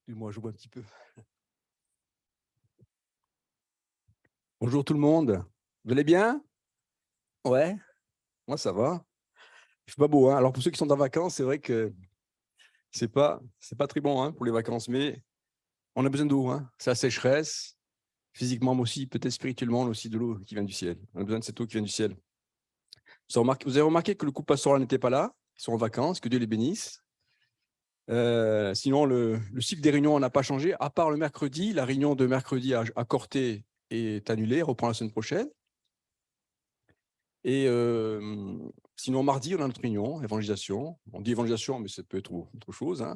Excuse-moi, je bois un petit peu. Bonjour tout le monde. Vous allez bien? Ouais, moi ça va. Il fait pas beau, hein. Alors pour ceux qui sont en vacances, c'est vrai que c'est pas très bon, hein, pour les vacances, mais on a besoin d'eau, hein. C'est la sécheresse, physiquement mais aussi, peut-être spirituellement, aussi de l'eau qui vient du ciel. On a besoin de cette eau qui vient du ciel. Vous avez remarqué que le couple pastoral n'était pas là, ils sont en vacances, que Dieu les bénisse. Sinon, le cycle des réunions n'a pas changé, à part le mercredi. La réunion de mercredi à Corté est annulée, reprend la semaine prochaine. Et sinon, mardi, on a notre réunion, évangélisation. On dit évangélisation, mais ça peut être autre chose, hein.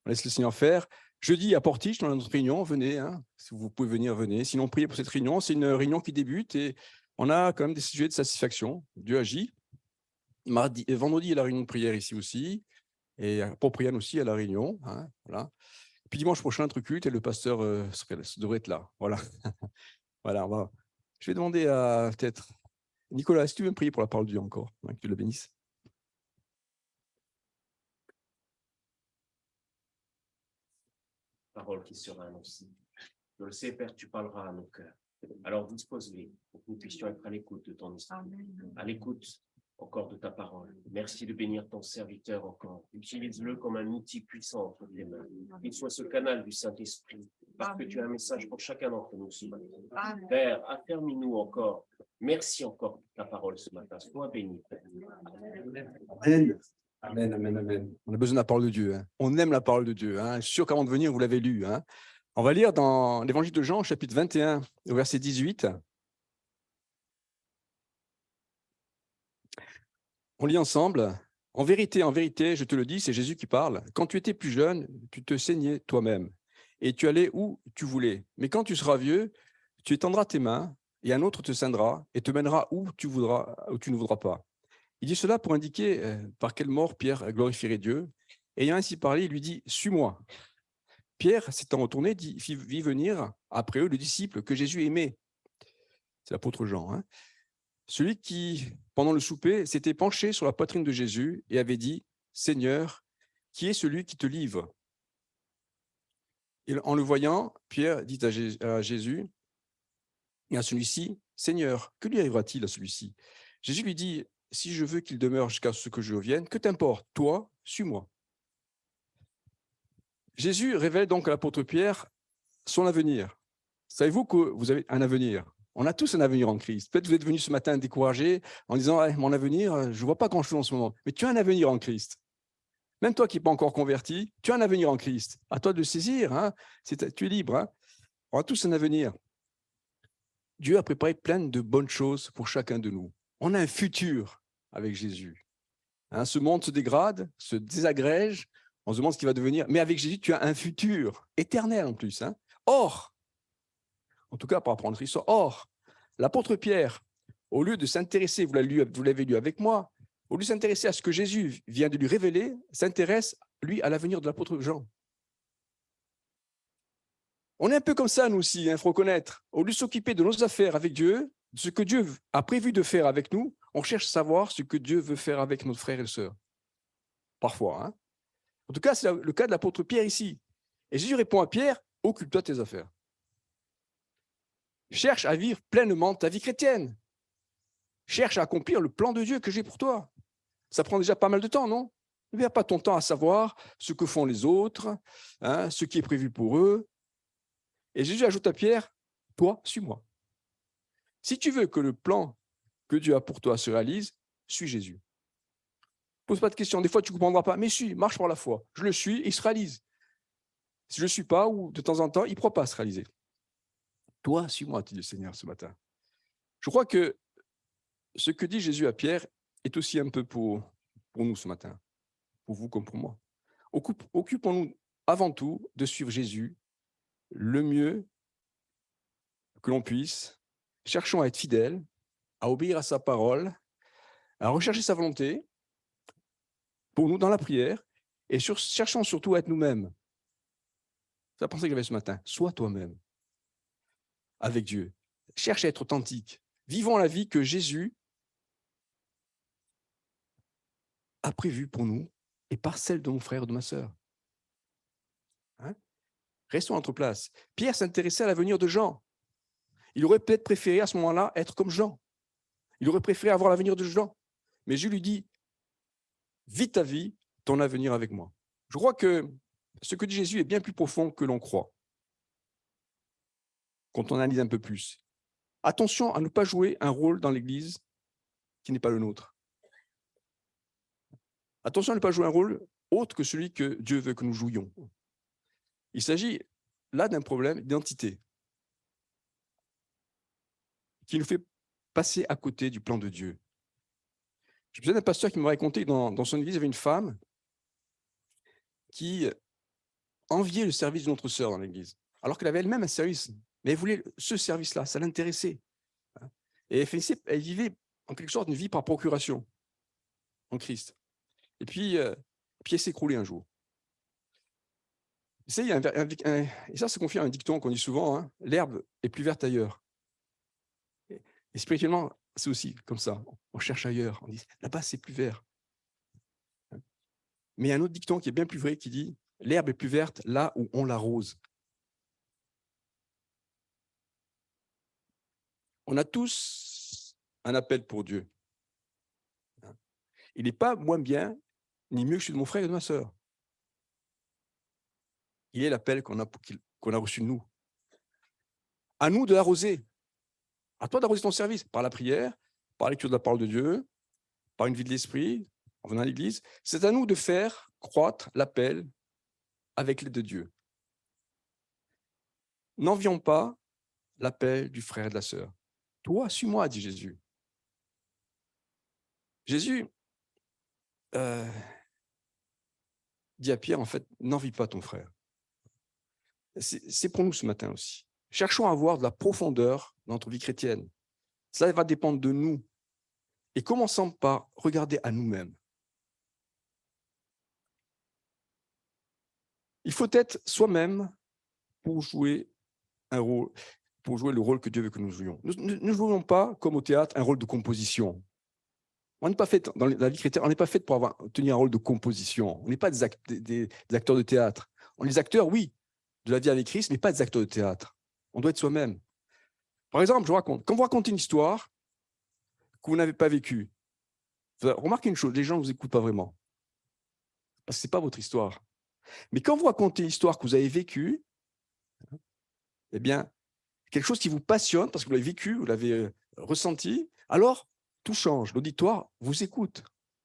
On laisse le Seigneur faire. Jeudi, à Portiche, on a notre réunion, venez, hein. Si vous pouvez venir, venez. Sinon, priez pour cette réunion. C'est une réunion qui débute et on a quand même des sujets de satisfaction. Dieu agit. Vendredi, il y a la réunion de prière ici aussi. Et pour prière aussi, à la réunion, hein, voilà. Puis dimanche prochain, notre culte et le pasteur devrait être là. Voilà. Voilà, je vais demander à peut-être Nicolas, est-ce que tu veux me prier pour la parole de Dieu encore, hein, que Dieu le bénisse? Parole qui sera annoncée. Je le sais, Père, tu parleras à nos cœurs. Alors dispose-les pour que nous puissions être à l'écoute de ton esprit, à l'écoute encore de ta parole. Merci de bénir ton serviteur encore. Utilise-le comme un outil puissant entre tes mains. Qu'il soit ce canal du Saint-Esprit, parce que tu as un message pour chacun d'entre nous ce matin. Père, affermis-nous encore. Merci encore pour ta parole ce matin. Sois béni, Père. Amen. Amen, amen, amen. On a besoin de la parole de Dieu, hein. On aime la parole de Dieu, hein. Je suis sûr qu'avant de venir, vous l'avez lu, hein. On va lire dans l'évangile de Jean, chapitre 21, au verset 18. On lit ensemble. En vérité, je te le dis, c'est Jésus qui parle. Quand tu étais plus jeune, tu te saignais toi-même et tu allais où tu voulais. Mais quand tu seras vieux, tu étendras tes mains et un autre te ceindra et te mènera où tu ne voudras pas. Il dit cela pour indiquer par quelle mort Pierre glorifierait Dieu. Ayant ainsi parlé, il lui dit « Suis-moi ». Pierre, s'étant retourné, vit venir après eux le disciple que Jésus aimait. C'est l'apôtre Jean, hein. Celui qui, pendant le souper, s'était penché sur la poitrine de Jésus et avait dit « Seigneur, qui est celui qui te livre ?» Et en le voyant, Pierre dit à Jésus et à celui-ci « Seigneur, que lui arrivera-t-il à celui-ci ?» Jésus lui dit « Si je veux qu'il demeure jusqu'à ce que je revienne, que t'importe, toi, suis-moi. » Jésus révèle donc à l'apôtre Pierre son avenir. Savez-vous que vous avez un avenir? On a tous un avenir en Christ. Peut-être vous êtes venu ce matin découragé en disant hey, « Mon avenir, je ne vois pas grand-chose en ce moment. » Mais tu as un avenir en Christ. Même toi qui n'es pas encore converti, tu as un avenir en Christ. À toi de le saisir, hein. Tu es libre, hein. On a tous un avenir. Dieu a préparé plein de bonnes choses pour chacun de nous. On a un futur avec Jésus. Hein, ce monde se dégrade, se désagrège, on se demande ce qu'il va devenir. Mais avec Jésus, tu as un futur éternel en plus, hein. Or, en tout cas par rapport à notre histoire, or, l'apôtre Pierre, au lieu de s'intéresser, vous l'avez lu avec moi, au lieu de s'intéresser à ce que Jésus vient de lui révéler, s'intéresse, lui, à l'avenir de l'apôtre Jean. On est un peu comme ça, nous aussi, il faut reconnaître. Au lieu de s'occuper de nos affaires avec Dieu, de ce que Dieu a prévu de faire avec nous, on cherche à savoir ce que Dieu veut faire avec nos frères et sœurs. Parfois, hein. En tout cas, c'est le cas de l'apôtre Pierre ici. Et Jésus répond à Pierre, occupe-toi de tes affaires. Cherche à vivre pleinement ta vie chrétienne. Cherche à accomplir le plan de Dieu que j'ai pour toi. Ça prend déjà pas mal de temps, non? Ne perds pas ton temps à savoir ce que font les autres, hein, ce qui est prévu pour eux. Et Jésus ajoute à Pierre, toi, suis-moi. Si tu veux que le plan que Dieu a pour toi se réalise, suis Jésus. Pose pas de questions. Des fois, tu ne comprendras pas, mais suis, marche par la foi. Je le suis et il se réalise. Si je ne le suis pas, ou de temps en temps, il ne pourra pas se réaliser. Toi, suis-moi, dit le Seigneur ce matin. Je crois que ce que dit Jésus à Pierre est aussi un peu pour nous ce matin, pour vous comme pour moi. Occupons-nous avant tout de suivre Jésus le mieux que l'on puisse. Cherchons à être fidèles, à obéir à sa parole, à rechercher sa volonté pour nous dans la prière et cherchons surtout à être nous-mêmes. C'est la pensée que j'avais ce matin. Sois toi-même avec Dieu. Cherche à être authentique. Vivons la vie que Jésus a prévue pour nous et par celle de mon frère ou de ma sœur. Hein? Restons à notre place. Pierre s'intéressait à l'avenir de Jean. Il aurait peut-être préféré à ce moment-là être comme Jean. Il aurait préféré avoir l'avenir de Jean. Mais Jésus lui dit, vis ta vie, ton avenir avec moi. Je crois que ce que dit Jésus est bien plus profond que l'on croit. Quand on analyse un peu plus. Attention à ne pas jouer un rôle dans l'Église qui n'est pas le nôtre. Attention à ne pas jouer un rôle autre que celui que Dieu veut que nous jouions. Il s'agit là d'un problème d'identité qui nous fait passer à côté du plan de Dieu. J'ai besoin d'un pasteur qui m'a raconté que dans son église, il y avait une femme qui enviait le service d'une autre sœur dans l'église, alors qu'elle avait elle-même un service, mais elle voulait ce service-là, ça l'intéressait. Et elle vivait en quelque sorte une vie par procuration en Christ. Et puis elle s'est écroulée un jour. Il y a et ça confirme un dicton qu'on dit souvent, hein, l'herbe est plus verte ailleurs. Et spirituellement, c'est aussi comme ça. On cherche ailleurs. On dit, là-bas, c'est plus vert. Mais il y a un autre dicton qui est bien plus vrai qui dit, l'herbe est plus verte là où on l'arrose. On a tous un appel pour Dieu. Il n'est pas moins bien, ni mieux que celui de mon frère et de ma sœur. Il est l'appel qu'on a reçu de nous. À nous de l'arroser. À toi d'arroser ton service par la prière, par la lecture de la parole de Dieu, par une vie de l'esprit, en venant à l'église. C'est à nous de faire croître l'appel avec l'aide de Dieu. N'envions pas l'appel du frère et de la sœur. Toi, suis-moi, dit Jésus. Jésus dit à Pierre, en fait, n'envie pas ton frère. C'est pour nous ce matin aussi. Cherchons à avoir de la profondeur dans notre vie chrétienne. Cela va dépendre de nous. Et commençons par regarder à nous-mêmes. Il faut être soi-même pour jouer un rôle, pour jouer le rôle que Dieu veut que nous jouions. Nous ne jouons pas, comme au théâtre, un rôle de composition. On n'est pas fait, dans la vie chrétienne, on n'est pas fait pour tenir un rôle de composition. On n'est pas des acteurs de théâtre. On est des acteurs, oui, de la vie avec Christ, mais pas des acteurs de théâtre. On doit être soi-même. Par exemple, quand vous racontez une histoire que vous n'avez pas vécue, remarquez une chose, les gens ne vous écoutent pas vraiment. Parce que ce n'est pas votre histoire. Mais quand vous racontez une histoire que vous avez vécue, eh bien, quelque chose qui vous passionne, parce que vous l'avez vécu, vous l'avez ressenti, alors tout change. L'auditoire vous écoute,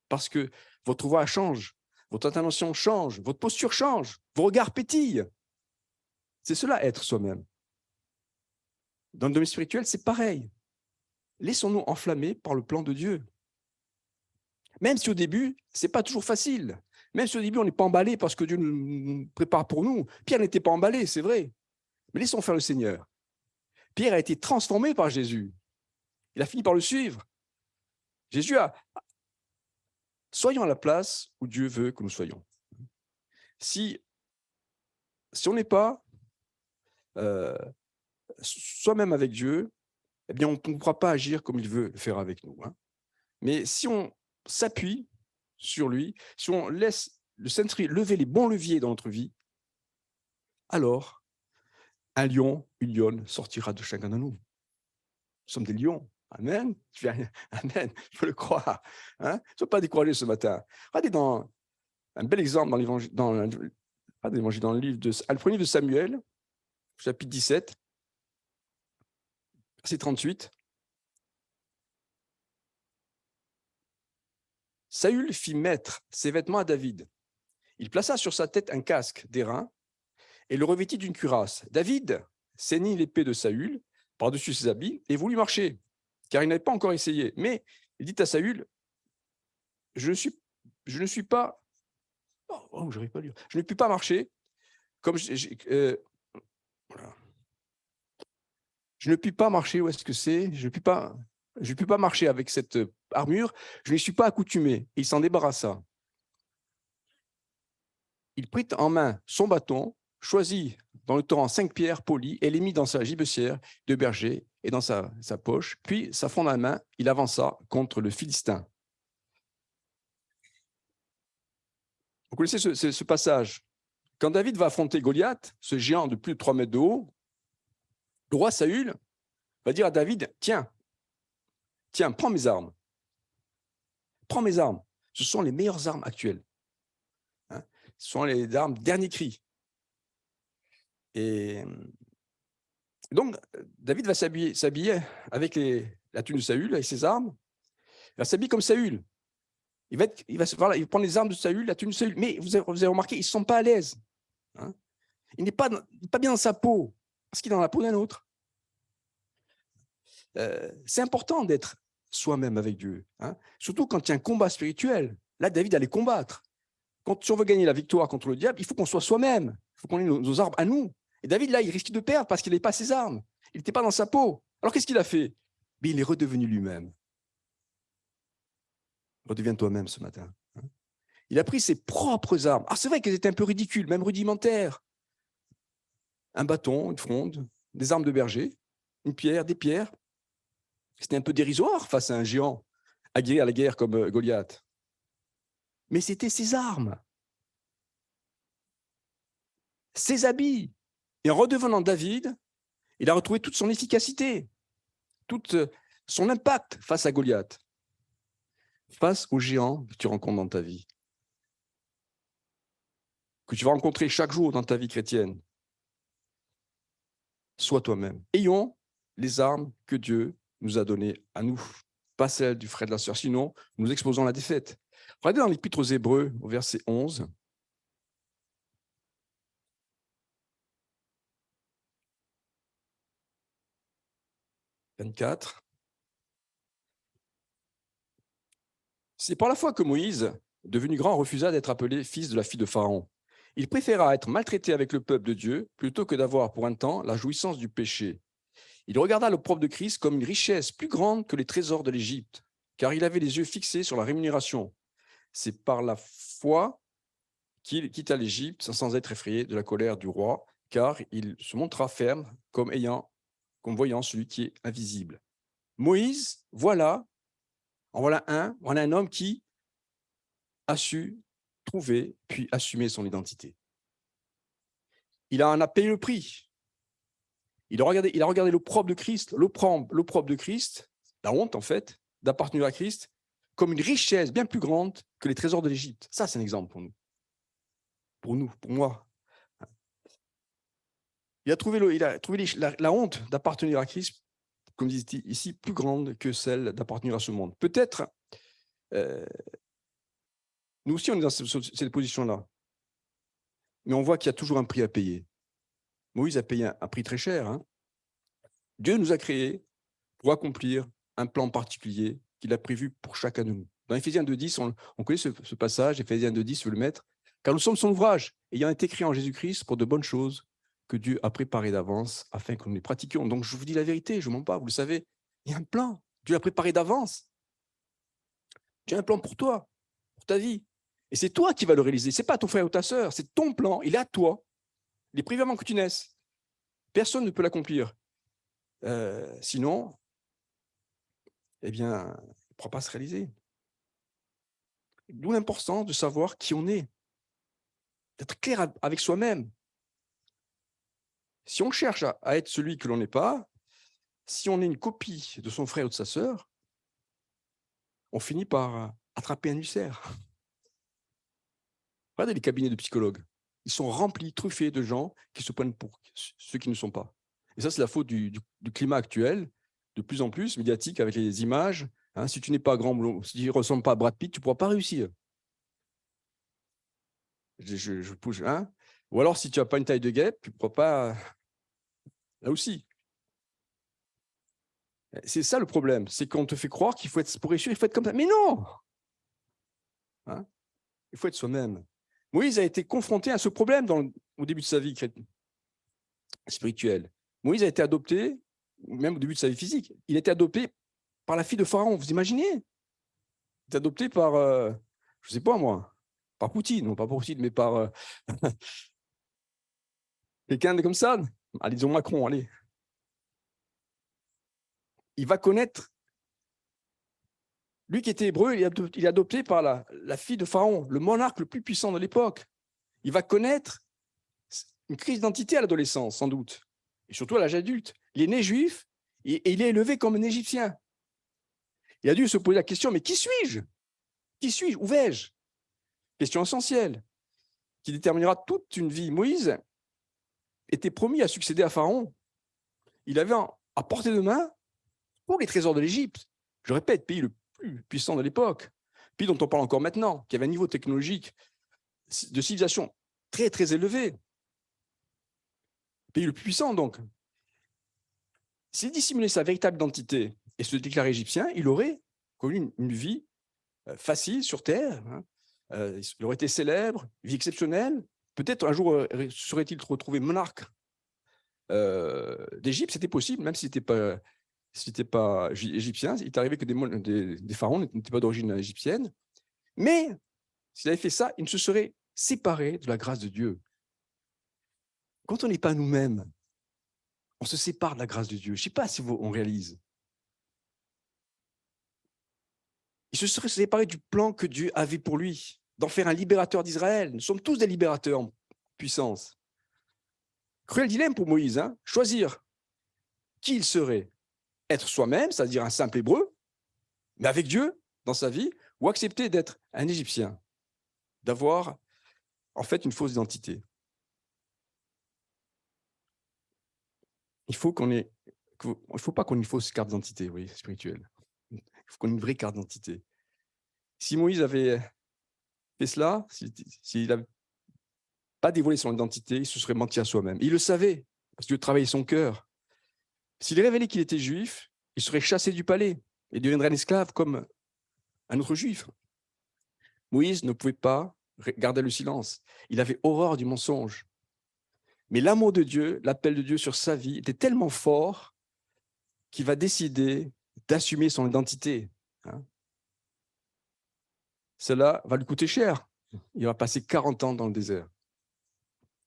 parce que votre voix change, votre intervention change, votre posture change, vos regards pétillent. C'est cela, être soi-même. Dans le domaine spirituel, c'est pareil. Laissons-nous enflammer par le plan de Dieu. Même si au début, ce n'est pas toujours facile. Même si au début, on n'est pas emballé parce que Dieu nous prépare pour nous. Pierre n'était pas emballé, c'est vrai. Mais laissons faire le Seigneur. Pierre a été transformé par Jésus. Il a fini par le suivre. Soyons à la place où Dieu veut que nous soyons. Si on n'est pas soi-même avec Dieu, eh bien, on ne pourra pas agir comme il veut le faire avec nous. Hein. Mais si on s'appuie sur lui, si on laisse le Saint-Esprit lever les bons leviers dans notre vie, alors un lion, une lionne sortira de chacun de nous. Nous sommes des lions. Amen. Amen. Je peux le croire. Hein? Ne sois pas découragé ce matin. Regardez dans un bel exemple dans l'évangile, dans le livre le premier livre de Samuel, chapitre 17, verset 38. Saül fit mettre ses vêtements à David. Il plaça sur sa tête un casque d'airain et le revêtit d'une cuirasse. David ceignit l'épée de Saül par-dessus ses habits et voulut marcher, car il n'avait pas encore essayé. Mais il dit à Saül, je ne suis pas... Oh, j'arrive pas à lire. Je ne puis pas marcher comme... voilà. Je ne puis pas marcher, où est-ce que c'est ? Je ne puis pas marcher avec cette armure, je n'y suis pas accoutumé. Il s'en débarrassa. Il prit en main son bâton, choisit dans le torrent 5 pierres polies et les mit dans sa gibecière de berger et dans sa poche. Puis, s'affrantant la main, il avança contre le Philistin. Vous connaissez ce passage. Quand David va affronter Goliath, ce géant de plus de 3 mètres de haut, le roi Saül va dire à David, tiens, prends mes armes. Prends mes armes. Ce sont les meilleures armes actuelles. Hein, ce sont les armes dernier cri. Et donc, David va s'habiller avec la tenue de Saül, avec ses armes. Il va s'habiller comme Saül. Il va prendre les armes de Saül, la tenue de Saül. Mais vous avez remarqué, ils ne sont pas à l'aise. Hein, il n'est pas bien dans sa peau, parce qu'il est dans la peau d'un autre. C'est important d'être soi-même avec Dieu. Hein, surtout quand il y a un combat spirituel. Là, David allait combattre. Si on veut gagner la victoire contre le diable, il faut qu'on soit soi-même. Il faut qu'on ait nos armes à nous. Et David, là, il risque de perdre parce qu'il n'avait pas ses armes. Il n'était pas dans sa peau. Alors, qu'est-ce qu'il a fait? Mais il est redevenu lui-même. Redeviens toi-même ce matin. Il a pris ses propres armes. Ah, c'est vrai qu'elles étaient un peu ridicules, même rudimentaires. Un bâton, une fronde, des armes de berger, une pierre, des pierres. C'était un peu dérisoire face à un géant aguerri à la guerre comme Goliath. Mais c'était ses armes, ses habits. Et en redevenant David, il a retrouvé toute son efficacité, tout son impact face à Goliath, face aux géants que tu rencontres dans ta vie, que tu vas rencontrer chaque jour dans ta vie chrétienne. Sois toi-même. Ayons les armes que Dieu nous a données à nous, pas celles du frère et de la sœur, sinon nous exposons la défaite. Regardez dans l'Épître aux Hébreux, au verset 11. « 24. C'est par la foi que Moïse, devenu grand, refusa d'être appelé fils de la fille de Pharaon. Il préféra être maltraité avec le peuple de Dieu plutôt que d'avoir pour un temps la jouissance du péché. Il regarda l'opprobre de Christ comme une richesse plus grande que les trésors de l'Égypte, car il avait les yeux fixés sur la rémunération. C'est par la foi qu'il quitta l'Égypte sans être effrayé de la colère du roi, car il se montra ferme comme voyant celui qui est invisible. » Moïse, voilà un homme qui a su trouver puis assumer son identité. Il en a payé le prix. Il a regardé l'opprobre de Christ, la honte en fait, d'appartenir à Christ, comme une richesse bien plus grande que les trésors de l'Égypte. Ça, c'est un exemple pour nous, pour moi. Il a trouvé la honte d'appartenir à Christ, comme dit ici, plus grande que celle d'appartenir à ce monde. Peut-être, nous aussi, on est dans cette position-là. Mais on voit qu'il y a toujours un prix à payer. Moïse a payé un prix très cher. Hein. Dieu nous a créés pour accomplir un plan particulier qu'il a prévu pour chacun de nous. Dans Éphésiens 2.10, on connaît ce passage, Éphésiens 2.10, je veux le mettre. Car nous sommes son ouvrage, ayant été créés en Jésus-Christ pour de bonnes choses que Dieu a préparées d'avance afin que nous les pratiquions. Donc je vous dis la vérité, je ne mens pas, vous le savez. Il y a un plan. Dieu a préparé d'avance. Dieu a un plan pour toi, pour ta vie. Et c'est toi qui vas le réaliser. Ce n'est pas ton frère ou ta sœur, c'est ton plan. Il est à toi. Il est prévu avant que tu naisses. Personne ne peut l'accomplir. Sinon, eh bien, il ne pourra pas se réaliser. D'où l'importance de savoir qui on est, d'être clair avec soi-même. Si on cherche à être celui que l'on n'est pas, si on est une copie de son frère ou de sa sœur, on finit par attraper un ulcère. Regardez les cabinets de psychologues. Ils sont remplis, truffés de gens qui se prennent pour ceux qui ne sont pas. Et ça, c'est la faute du climat actuel, de plus en plus médiatique avec les images. Hein, si tu n'es pas grand, si tu ne ressembles pas à Brad Pitt, tu ne pourras pas réussir. Je pousse, hein. Ou alors, si tu n'as pas une taille de guêpe, tu ne pourras pas. Là aussi. C'est ça le problème, c'est qu'on te fait croire qu'il faut être, pour réussir, il faut être comme ça. Mais non, hein, il faut être soi-même. Moïse a été confronté à ce problème au début de sa vie spirituelle. Moïse a été adopté, même au début de sa vie physique, il a été adopté par la fille de Pharaon. Vous imaginez? Il a été adopté par, je ne sais pas moi, par Poutine, non pas par Poutine, mais par quelqu'un comme ça. Allez, disons Macron, allez. Il va connaître, lui qui était hébreu, il est adopté par la fille de Pharaon, le monarque le plus puissant de l'époque. Il va connaître une crise d'identité à l'adolescence, sans doute, et surtout à l'âge adulte. Il est né juif et il est élevé comme un Égyptien. Il a dû se poser la question, mais qui suis-je? Qui suis-je? Où vais-je? Question essentielle, qui déterminera toute une vie. Moïse était promis à succéder à Pharaon. Il avait à portée de main tous les trésors de l'Égypte. Je répète, pays le plus puissant de l'époque, pays dont on parle encore maintenant, qui avait un niveau technologique de civilisation très, très élevé. Pays le plus puissant, donc. S'il dissimulait sa véritable identité et se déclarait égyptien, il aurait connu une vie facile sur Terre. Il aurait été célèbre, une vie exceptionnelle. Peut-être un jour serait-il retrouvé monarque d'Égypte. C'était possible, même s'il n'était pas égyptien. Il est arrivé que des pharaons n'étaient pas d'origine égyptienne. Mais s'il avait fait ça, il ne se serait séparé de la grâce de Dieu. Quand on n'est pas nous-mêmes, on se sépare de la grâce de Dieu. Je ne sais pas si on réalise. Il se serait séparé du plan que Dieu avait pour lui, d'en faire un libérateur d'Israël. Nous sommes tous des libérateurs en puissance. Cruel dilemme pour Moïse, hein, choisir qui il serait. Être soi-même, c'est-à-dire un simple hébreu, mais avec Dieu dans sa vie, ou accepter d'être un Égyptien, d'avoir en fait une fausse identité. Il faut pas qu'on ait une fausse carte d'identité, oui, spirituelle. Il faut qu'on ait une vraie carte d'identité. Si Moïse avait fait cela, s'il n'avait pas dévoilé son identité, il se serait menti à soi-même. Il le savait, parce que Dieu travaillait son cœur. S'il révélait qu'il était juif, il serait chassé du palais et deviendrait un esclave comme un autre juif. Moïse ne pouvait pas garder le silence. Il avait horreur du mensonge. Mais l'amour de Dieu, l'appel de Dieu sur sa vie était tellement fort qu'il va décider d'assumer son identité. Cela va lui coûter cher. Il va passer 40 ans dans le désert.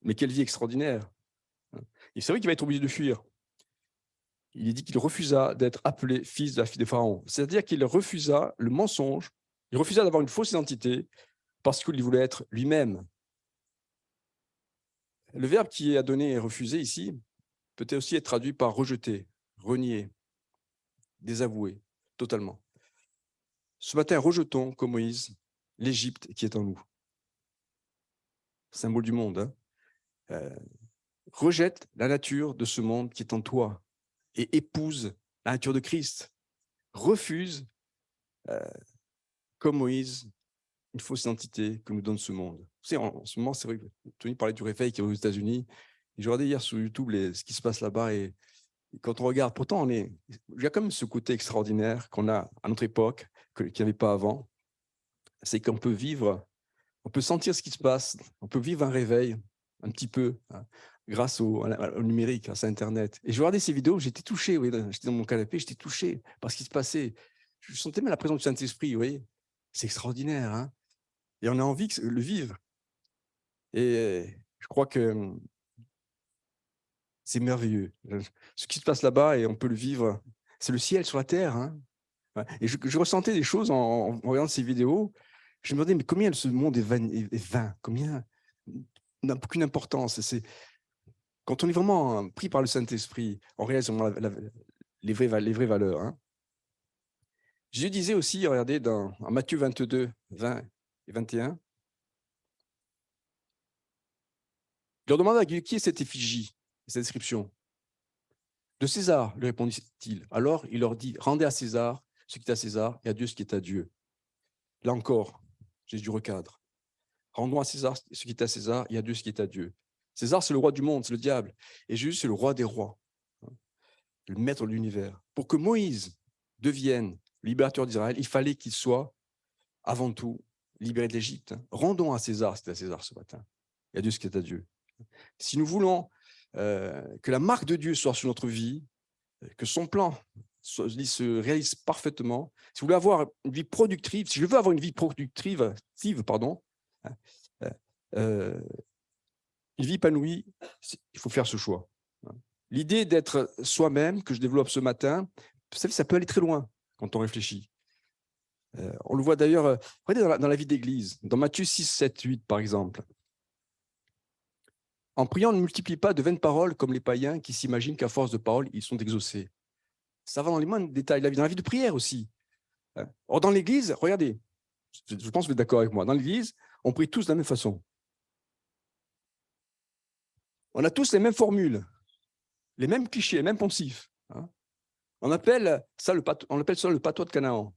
Mais quelle vie extraordinaire. Et c'est vrai qu'il va être obligé de fuir. Il est dit qu'il refusa d'être appelé fils de la fille de Pharaon. C'est-à-dire qu'il refusa le mensonge, il refusa d'avoir une fausse identité parce qu'il voulait être lui-même. Le verbe qui est donné et refusé ici peut aussi être traduit par rejeter, renier, désavouer, totalement. Ce matin, rejetons, comme Moïse, l'Égypte qui est en nous. Symbole du monde. Rejette la nature de ce monde qui est en toi et épouse la nature de Christ. Refuse, comme Moïse, une fausse identité que nous donne ce monde. Vous savez, en ce moment, c'est vrai que Tony parlait du réveil qui est aux États-Unis. J'ai regardé hier sur YouTube ce qui se passe là-bas et quand on regarde, pourtant, il y a quand même ce côté extraordinaire qu'on a à notre époque, qu'il n'y avait pas avant. C'est qu'on peut vivre, on peut sentir ce qui se passe, on peut vivre un réveil un petit peu grâce au numérique, grâce à Internet. Et je regardais ces vidéos, j'étais touché, oui, j'étais dans mon canapé, j'étais touché par ce qui se passait. Je sentais même la présence du Saint-Esprit, vous voyez. C'est extraordinaire, hein. Et on a envie de le vivre. Et je crois que c'est merveilleux. Ce qui se passe là-bas, et on peut le vivre, c'est le ciel sur la terre. Hein. Et je ressentais des choses en regardant ces vidéos. Je me demandais, mais combien ce monde est vain, combien n'a aucune importance. Quand on est vraiment pris par le Saint-Esprit, on réalise les vraies valeurs. Hein. Jésus disait aussi, regardez, en Matthieu 22, 20 et 21, il leur demanda qui est cette effigie, cette inscription. De César, lui répondit-il. Alors il leur dit, rendez à César ce qui est à César et à Dieu ce qui est à Dieu. Là encore, Jésus recadre. Rendons à César ce qui est à César et à Dieu ce qui est à Dieu. César, c'est le roi du monde, c'est le diable. Et Jésus, c'est le roi des rois, le maître de l'univers. Pour que Moïse devienne le libérateur d'Israël, il fallait qu'il soit, avant tout, libéré de l'Égypte. Rendons à César ce qui est à César ce matin et à Dieu ce qui est à Dieu. Si nous voulons que la marque de Dieu soit sur notre vie, que son plan se réalise parfaitement, si vous voulez avoir une vie productive, si je veux avoir une vie productive, une vie épanouie, il faut faire ce choix. L'idée d'être soi-même, que je développe ce matin, vous savez, ça peut aller très loin quand on réfléchit. On le voit d'ailleurs dans la vie d'église, dans Matthieu 6, 7, 8 par exemple. En priant, ne multiplie pas de vaines paroles comme les païens qui s'imaginent qu'à force de paroles, ils sont exaucés. Ça va dans les moindres détails, dans la vie de prière aussi. Or, dans l'Église, regardez, je pense que vous êtes d'accord avec moi, dans l'Église, on prie tous de la même façon. On a tous les mêmes formules, les mêmes clichés, les mêmes poncifs. On appelle ça le patois de Canaan.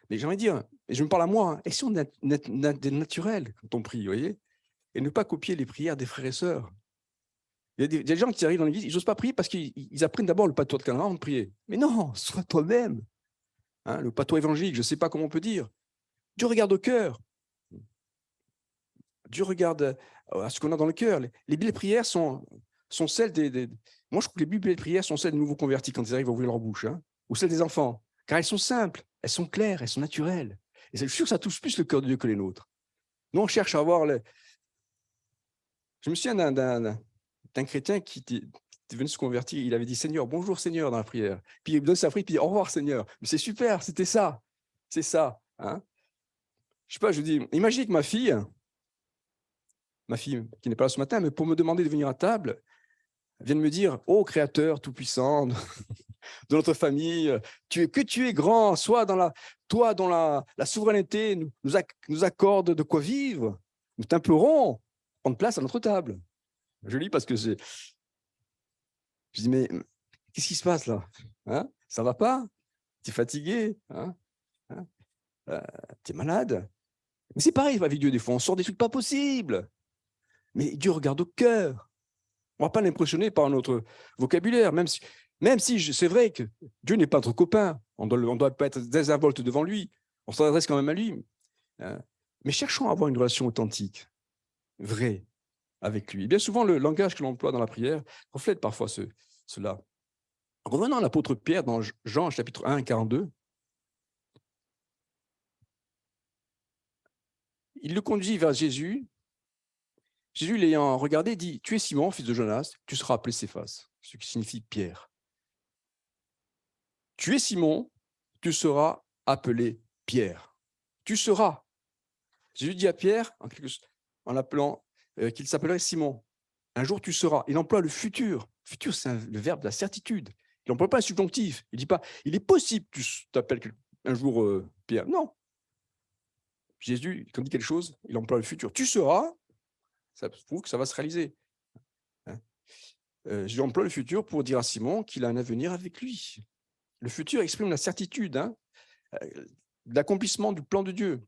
Mais j'aimerais dire, et je me parle à moi, essayons d'être naturels quand on prie, vous voyez, et ne pas copier les prières des frères et sœurs. Il y a des gens qui arrivent dans l'église, ils n'osent pas prier parce qu'ils apprennent d'abord le patois de Canaan avant de prier. Mais non, sois toi-même. Le patois évangélique, je ne sais pas comment on peut dire. Dieu regarde au cœur. Dieu regarde à ce qu'on a dans le cœur. Les belles prières sont celles des. Moi, je trouve que les belles prières sont celles des nouveaux convertis quand ils arrivent à ouvrir leur bouche, ou celles des enfants, car elles sont simples, elles sont claires, elles sont naturelles. Et je suis sûr que ça touche plus le cœur de Dieu que les nôtres. Nous, on cherche à avoir. Je me souviens d'un chrétien qui était venu se convertir. Il avait dit Seigneur, bonjour Seigneur dans la prière. Puis il donne sa prière, puis il dit au revoir Seigneur. Mais c'est super, c'était ça. C'est ça. Je ne sais pas, je dis, imaginez que ma fille qui n'est pas là ce matin, mais pour me demander de venir à table, elle vient de me dire ô Créateur tout-puissant de notre famille, tu es grand, toi dont la souveraineté nous accorde de quoi vivre. Nous t'implorons, prendre place à notre table. Je lis parce que je dis, mais qu'est-ce qui se passe là? Ça va pas? Tu es fatigué? Tu es malade? Mais c'est pareil avec Dieu, des fois, on sort des trucs pas possibles. Mais Dieu regarde au cœur. On ne va pas l'impressionner par notre vocabulaire, même si c'est vrai que Dieu n'est pas notre copain. On doit pas être désinvolte devant lui. On s'adresse quand même à lui. Mais cherchons à avoir une relation authentique, vraie, avec lui. Et bien souvent, le langage que l'on emploie dans la prière reflète parfois cela. Revenons à l'apôtre Pierre dans Jean chapitre 1, 42. Il le conduit vers Jésus. Jésus, l'ayant regardé, dit « Tu es Simon, fils de Jonas, tu seras appelé Céphas », ce qui signifie Pierre. Tu es Simon, tu seras appelé Pierre. Tu seras. Jésus dit à Pierre, en l'appelant, qu'il s'appellerait Simon. Un jour, tu seras. Il emploie le futur. Futur, c'est le verbe de la certitude. Il n'emploie pas un subjonctif. Il ne dit pas, il est possible que tu t'appelles un jour Pierre. Non. Jésus, quand il dit quelque chose, il emploie le futur. Tu seras, ça prouve que ça va se réaliser. Jésus emploie le futur pour dire à Simon qu'il a un avenir avec lui. Le futur exprime la certitude, l'accomplissement du plan de Dieu.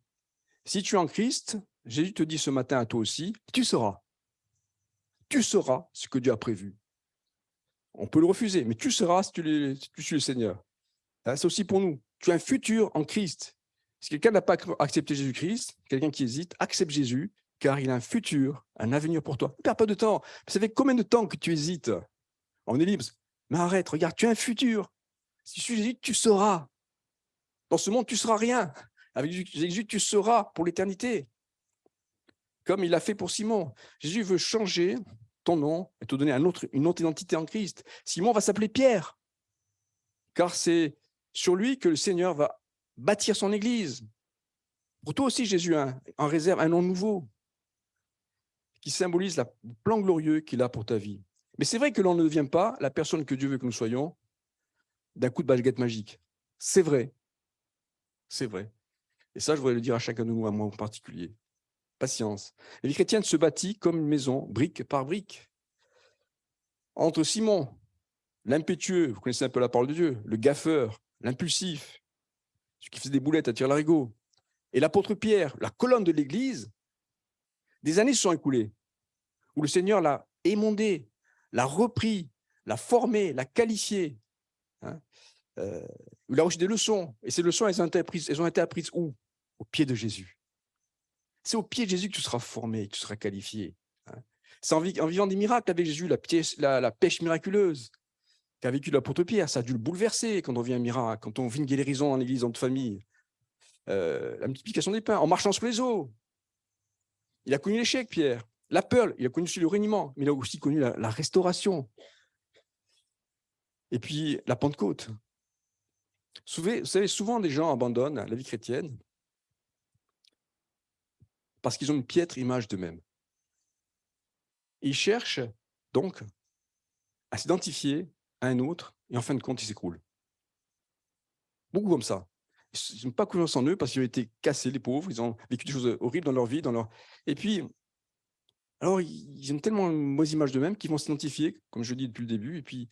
Si tu es en Christ, Jésus te dit ce matin à toi aussi, tu seras. Tu seras ce que Dieu a prévu. On peut le refuser, mais tu seras si tu suis le Seigneur. C'est aussi pour nous. Tu as un futur en Christ. Si quelqu'un n'a pas accepté Jésus-Christ, quelqu'un qui hésite, accepte Jésus, car il a un futur, un avenir pour toi. Ne perds pas de temps. Ça fait combien de temps que tu hésites? On est libre. Mais arrête, regarde, tu as un futur. Si tu hésites, tu seras. Dans ce monde, tu ne seras rien. Avec Jésus, tu seras pour l'éternité. Comme il l'a fait pour Simon. Jésus veut changer ton nom et te donner une autre identité en Christ. Simon va s'appeler Pierre, car c'est sur lui que le Seigneur va bâtir son Église. Pour toi aussi, Jésus en réserve un nom nouveau qui symbolise le plan glorieux qu'il a pour ta vie. Mais c'est vrai que l'on ne devient pas la personne que Dieu veut que nous soyons d'un coup de baguette magique. C'est vrai. C'est vrai. Et ça, je voudrais le dire à chacun de nous, à moi en particulier. Patience. La vie chrétienne se bâtit comme une maison, brique par brique. Entre Simon, l'impétueux, vous connaissez un peu la parole de Dieu, le gaffeur, l'impulsif, celui qui faisait des boulettes à Tire-Larigot, et l'apôtre Pierre, la colonne de l'Église, des années se sont écoulées, où le Seigneur l'a émondé, l'a repris, l'a formé, l'a qualifié, il a reçu des leçons, et ces leçons, elles ont été apprises où? Au pied de Jésus. C'est au pied de Jésus que tu seras formé, que tu seras qualifié. C'est en vivant des miracles avec Jésus, la pêche miraculeuse qu'a vécu l'apôtre Pierre. Ça a dû le bouleverser quand on vit un miracle, quand on vit une guérison dans l'église, dans notre famille. La multiplication des pains, en marchant sur les eaux. Il a connu l'échec, Pierre. La peur, il a connu aussi le reniement, mais il a aussi connu la restauration. Et puis, la Pentecôte. Vous savez, souvent, des gens abandonnent la vie chrétienne parce qu'ils ont une piètre image d'eux-mêmes. Et il cherche donc à s'identifier à un autre, et en fin de compte, il s'écroule. Beaucoup comme ça. Ils n'ont pas confiance en eux parce qu'ils ont été cassés, les pauvres, ils ont vécu des choses horribles dans leur vie, et puis, alors, ils ont tellement une mauvaise image d'eux-mêmes qu'ils vont s'identifier, comme je dis depuis le début, et puis,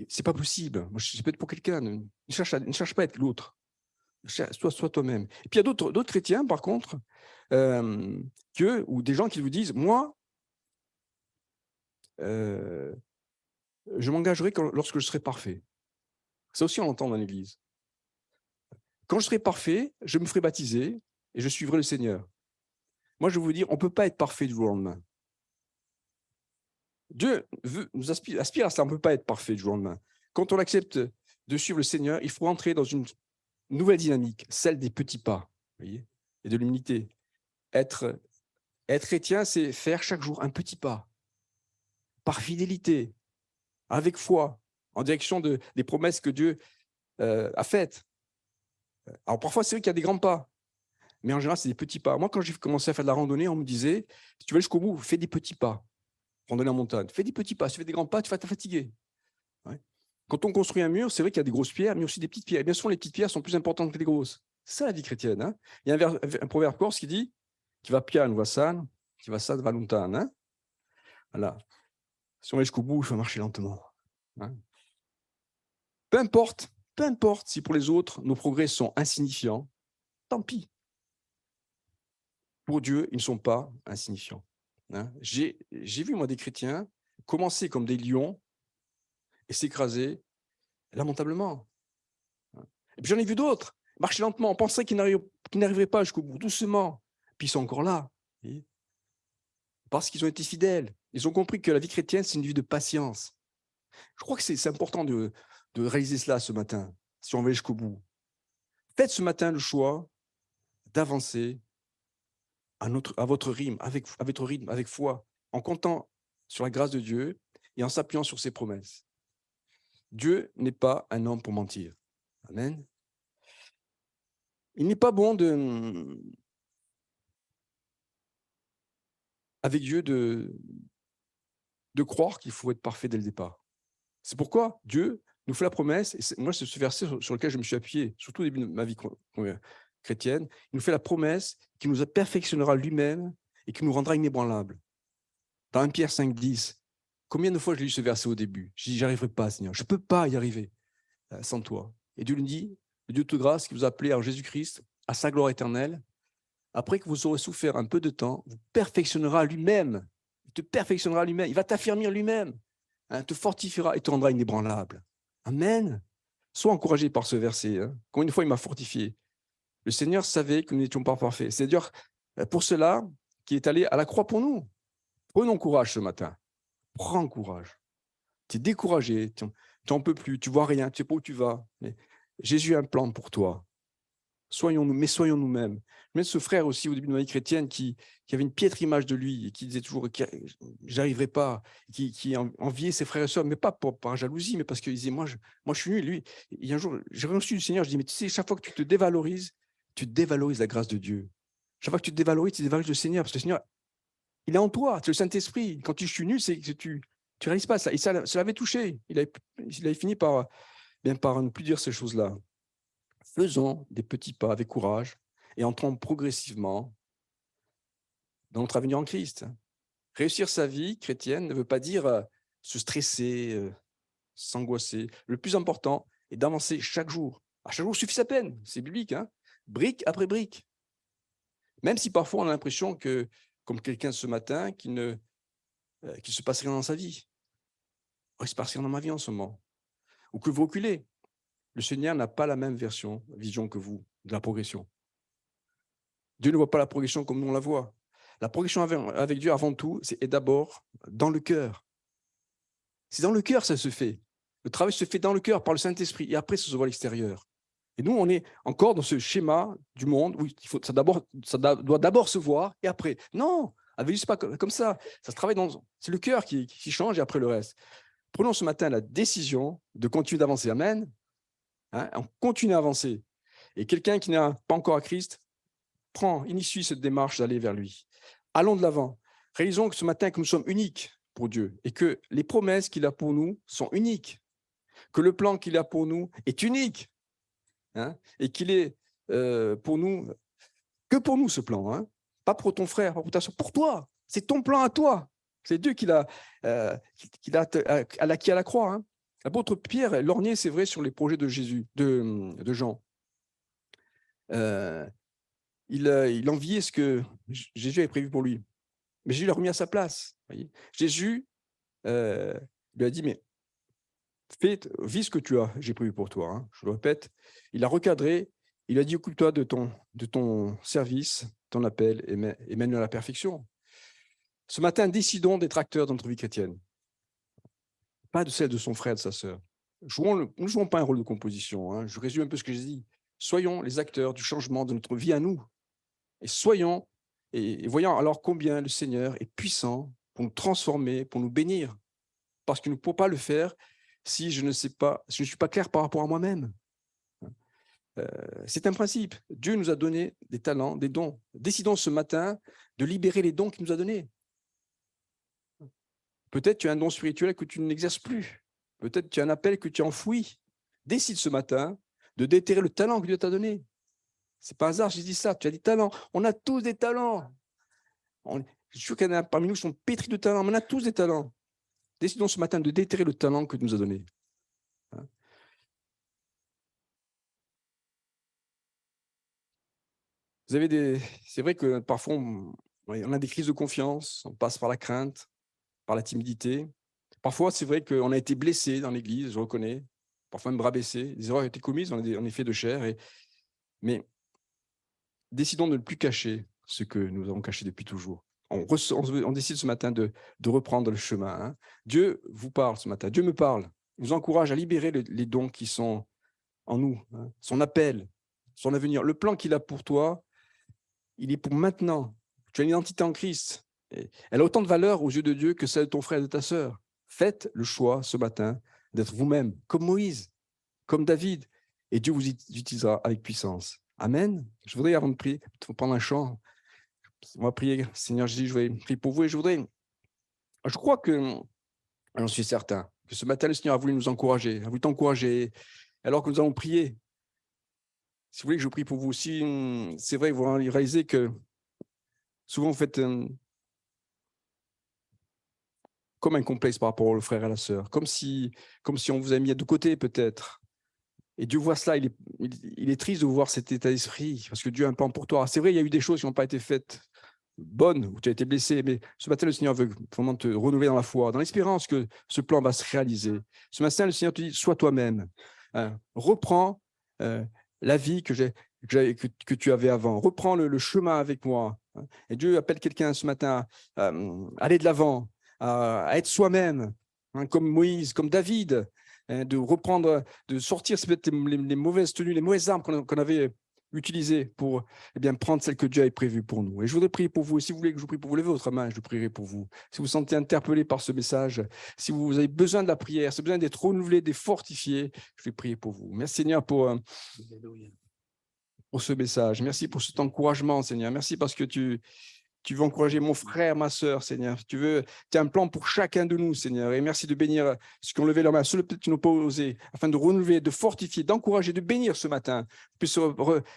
c'est pas possible. Moi, je peux être pour quelqu'un, ne cherche pas à être l'autre. Sois toi-même. Et puis, il y a d'autres chrétiens, par contre, ou des gens qui vous disent, moi, euh, je m'engagerai lorsque je serai parfait. Ça aussi, on l'entend dans l'Église. Quand je serai parfait, je me ferai baptiser et je suivrai le Seigneur. Moi, je veux vous dire, on ne peut pas être parfait du jour au lendemain. Dieu nous aspire à ça, on ne peut pas être parfait du jour au lendemain. Quand on accepte de suivre le Seigneur, il faut entrer dans une nouvelle dynamique, celle des petits pas, voyez, et de l'humilité. Être chrétien, c'est faire chaque jour un petit pas, par fidélité, avec foi, en direction des promesses que Dieu a faites. Alors parfois, c'est vrai qu'il y a des grands pas, mais en général, c'est des petits pas. Moi, quand j'ai commencé à faire de la randonnée, on me disait, si tu vas jusqu'au bout, fais des petits pas. Randonnée en montagne, fais des petits pas. Si tu fais des grands pas, tu vas te fatiguer. Ouais. Quand on construit un mur, c'est vrai qu'il y a des grosses pierres, mais aussi des petites pierres. Et bien souvent, les petites pierres sont plus importantes que les grosses. C'est ça la vie chrétienne. Hein. Il y a un proverbe corse qui dit qui va piano va san, qui va san va lontano. Hein. Voilà. Si on va jusqu'au bout, il faut marcher lentement. Hein. Peu importe si pour les autres, nos progrès sont insignifiants, tant pis. Pour Dieu, ils ne sont pas insignifiants. Hein. J'ai vu, moi, des chrétiens commencer comme des lions et s'écraser lamentablement. Et puis j'en ai vu d'autres, marcher lentement, on pensait qu'ils n'arriveraient pas jusqu'au bout, doucement. Puis ils sont encore là. Voyez, parce qu'ils ont été fidèles. Ils ont compris que la vie chrétienne, c'est une vie de patience. Je crois que c'est important de réaliser cela ce matin, si on va jusqu'au bout. Faites ce matin le choix d'avancer à votre rythme, avec foi, en comptant sur la grâce de Dieu et en s'appuyant sur ses promesses. Dieu n'est pas un homme pour mentir. Amen. Il n'est pas bon avec Dieu de croire qu'il faut être parfait dès le départ. C'est pourquoi Dieu nous fait la promesse, et moi c'est ce verset sur lequel je me suis appuyé, surtout au début de ma vie chrétienne, il nous fait la promesse qu'il nous perfectionnera lui-même et qu'il nous rendra inébranlables. Dans 1 Pierre 5, 10, combien de fois j'ai lu ce verset au début? Je dis, j'arriverai pas, Seigneur, je ne peux pas y arriver sans toi. Et Dieu lui dit, le Dieu de toute grâce qui vous a appelé en Jésus-Christ à sa gloire éternelle, après que vous aurez souffert un peu de temps, vous perfectionnera lui-même. Il te perfectionnera lui-même. Il va t'affirmer lui-même, hein, te fortifiera et te rendra inébranlable. Amen. Sois encouragé par ce verset. Hein. Combien de fois il m'a fortifié. Le Seigneur savait que nous n'étions pas parfaits. C'est d'ailleurs pour cela qu'il est allé à la croix pour nous. Prenons courage ce matin. Prends courage. Tu es découragé, tu n'en peux plus, tu vois rien, tu ne sais pas où tu vas. Mais Jésus a un plan pour toi. Soyons nous-mêmes. Même ce frère aussi, au début de ma vie chrétienne, qui avait une piètre image de lui et qui disait toujours « j'arriverai pas », qui enviait ses frères et sœurs, mais pas par jalousie, mais parce qu'il disait « moi, je suis nul ». Lui, il y a un jour, j'ai reçu du Seigneur, je dis « mais tu sais, chaque fois que tu dévalorises la grâce de Dieu. Chaque fois que tu dévalorises le Seigneur, parce que le Seigneur, il est en toi, c'est le Saint-Esprit. Quand tu es nul, c'est que tu ne réalises pas ça. Et ça l'avait touché. Il avait fini par ne plus dire ces choses-là. Faisons des petits pas avec courage et entrons progressivement dans notre avenir en Christ. Réussir sa vie chrétienne ne veut pas dire se stresser, s'angoisser. Le plus important est d'avancer chaque jour. À chaque jour suffit sa peine, c'est biblique, hein, brique après brique. Même si parfois on a l'impression que, comme quelqu'un ce matin, qu'il ne se passe rien dans sa vie. Il se passe rien dans ma vie en ce moment. Ou que vous reculez. Le Seigneur n'a pas la même vision que vous de la progression. Dieu ne voit pas la progression comme nous on la voit. La progression avec Dieu, avant tout, c'est d'abord dans le cœur. C'est dans le cœur ça se fait. Le travail se fait dans le cœur par le Saint-Esprit et après ça se voit à l'extérieur. Et nous, on est encore dans ce schéma du monde où ça doit d'abord se voir et après. Non, avec Dieu, ce n'est pas comme ça. Ça se travaille c'est le cœur qui change et après le reste. Prenons ce matin la décision de continuer d'avancer. Amen. Hein, on continue à avancer. Et quelqu'un qui n'a pas encore à Christ, initie cette démarche d'aller vers lui. Allons de l'avant. Réalisons que ce matin, que nous sommes uniques. pour Dieu et que les promesses qu'il a pour nous sont uniques, que le plan qu'il a pour nous est unique, hein, et qu'il est pour nous, que pour nous ce plan, hein, pas pour ton frère, pas pour ta soeur, pour toi. C'est ton plan à toi. C'est Dieu qui l'a acquis à la croix. Hein. L'apôtre Pierre lorgnait, c'est vrai, sur les projets de Jésus, de Jean. Il enviait ce que Jésus avait prévu pour lui. Mais Jésus l'a remis à sa place. Voyez. Jésus lui a dit, mais vis ce que tu as, j'ai prévu pour toi. Hein. Je le répète, il a recadré, il a dit, occupe-toi de ton service, ton appel, et mène-le à la perfection. Ce matin, décidons d'être acteurs dans notre vie chrétienne. Pas de celle de son frère, de sa sœur. Nous ne jouons pas un rôle de composition. Hein. Je résume un peu ce que j'ai dit. Soyons les acteurs du changement de notre vie à nous. Et soyons, et voyons alors combien le Seigneur est puissant pour nous transformer, pour nous bénir. Parce qu'il ne peut pas le faire si je ne suis pas clair par rapport à moi-même. C'est un principe. Dieu nous a donné des talents, des dons. Décidons ce matin de libérer les dons qu'il nous a donnés. Peut-être tu as un don spirituel que tu n'exerces plus. Peut-être tu as un appel que tu as enfoui. Décide ce matin de déterrer le talent que Dieu t'a donné. C'est pas hasard, j'ai dit ça. Tu as des talents. On a tous des talents. Je suis sûr qu'il y en a parmi nous qui sont pétris de talents, mais on a tous des talents. Décidons ce matin de déterrer le talent que Dieu nous a donné. C'est vrai que parfois on a des crises de confiance, on passe par la crainte, par la timidité. Parfois, c'est vrai qu'on a été blessé dans l'Église, je reconnais, parfois même rabaissé, des erreurs ont été commises, on est fait de chair, mais décidons de ne plus cacher ce que nous avons caché depuis toujours. On décide ce matin de reprendre le chemin. Hein. Dieu vous parle ce matin, Dieu me parle, il vous encourage à libérer les dons qui sont en nous, hein, son appel, son avenir, le plan qu'il a pour toi, il est pour maintenant. Tu as une identité en Christ. Elle a autant de valeur aux yeux de Dieu que celle de ton frère et de ta sœur. Faites le choix ce matin d'être vous-même, comme Moïse, comme David, et Dieu vous utilisera avec puissance. Amen. Je voudrais, avant de prier, prendre un chant. On va prier, Seigneur Jésus, je vais prier pour vous et je crois que, j'en suis certain, que ce matin, le Seigneur a voulu nous encourager, a voulu t'encourager, alors que nous allons prier. Si vous voulez que je prie pour vous aussi, c'est vrai, vous réalisez que souvent vous faites comme un complexe par rapport au frère et à la sœur, comme si on vous a mis de côté peut-être. Et Dieu voit cela, il est triste de voir cet état d'esprit, parce que Dieu a un plan pour toi. C'est vrai, il y a eu des choses qui n'ont pas été faites bonnes, où tu as été blessé, mais ce matin, le Seigneur veut vraiment te renouveler dans la foi, dans l'espérance que ce plan va se réaliser. Ce matin, le Seigneur te dit, sois toi-même. Hein, reprends la vie que tu avais avant. Reprends le chemin avec moi. Hein. Et Dieu appelle quelqu'un ce matin à aller de l'avant, à être soi-même, hein, comme Moïse, comme David, hein, de reprendre, de sortir les mauvaises tenues, les mauvaises armes qu'on avait utilisées pour prendre celle que Dieu avait prévue pour nous. Et je voudrais prier pour vous. Et si vous voulez que je prie pour vous, levez votre main, je prierai pour vous. Si vous vous sentez interpellé par ce message, si vous avez besoin de la prière, si vous avez besoin d'être renouvelé, d'être fortifié, je vais prier pour vous. Merci Seigneur pour ce message. Merci pour cet encouragement, Seigneur. Merci parce que tu veux encourager mon frère, ma sœur, Seigneur. Tu as un plan pour chacun de nous, Seigneur. Et merci de bénir ceux qui ont levé leur main, ceux peut-être qui n'ont pas osé, afin de renouveler, de fortifier, d'encourager, de bénir ce matin. Puisse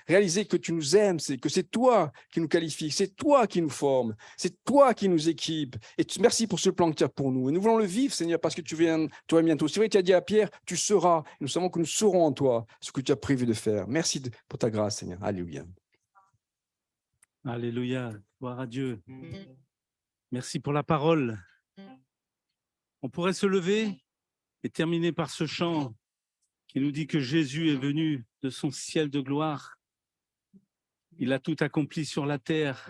réaliser que tu nous aimes, que c'est toi qui nous qualifie, c'est toi qui nous forme, c'est toi qui nous équipe. Et merci pour ce plan que tu as pour nous. Et nous voulons le vivre, Seigneur, parce que tu viens bientôt. C'est vrai, tu as dit à Pierre, tu seras. Nous savons que nous serons en toi ce que tu as prévu de faire. Merci pour ta grâce, Seigneur. Alléluia. Alléluia, gloire à Dieu. Merci pour la parole. On pourrait se lever et terminer par ce chant qui nous dit que Jésus est venu de son ciel de gloire. Il a tout accompli sur la terre